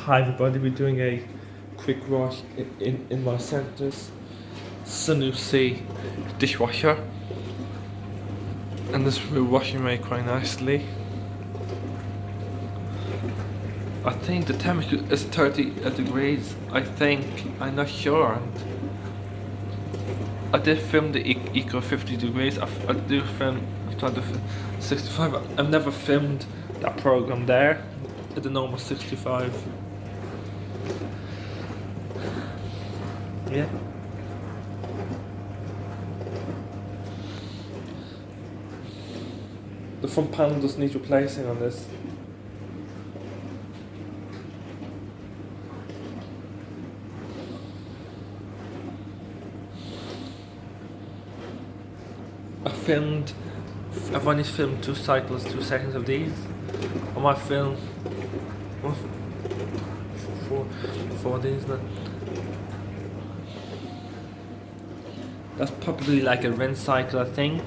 Hi everybody, we're doing a quick wash in my centre's zanussi dishwasher, and this will wash away quite nicely. I think the temperature is 30 degrees, I'm not sure. I did film the eco 50 degrees, I do film, I've tried to film 65, I've never filmed that program there at the normal 65. Yeah. The front panel does need replacing on this. I've only filmed 2 cycles, 2 seconds of these. I might film 4 of these now. That's probably like a rinse cycle, I think.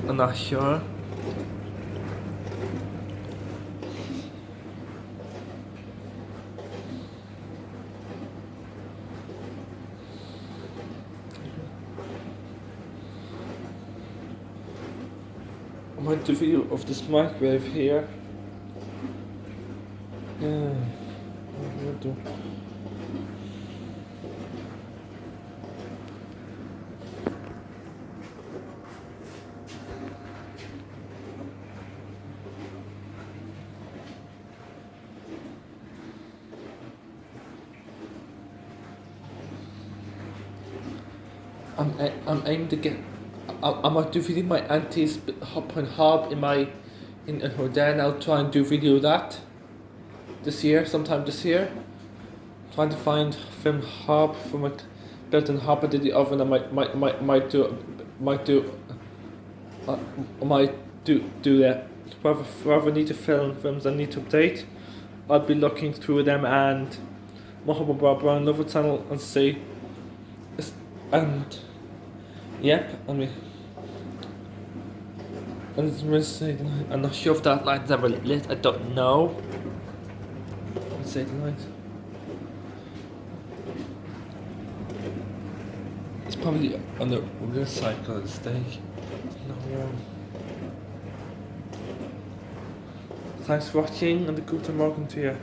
I'm not sure. I might do a video of this microwave here. Yeah, I'm gonna do. I'm aiming to get. I might do video my auntie's hop and hob in her den. I'll try and do video of that this year, sometime this year. Trying to film hob from a built-in hob into the oven. I might do that. Whoever need to films I need to update, I'll be looking through them and Mohammed Barbara and another channel and see. And yep, I'm not sure if that light's ever lit. I don't know. Let's say the light. It's probably on the rear cycle at the stage. It's not warm. Thanks for watching and a good morning to you.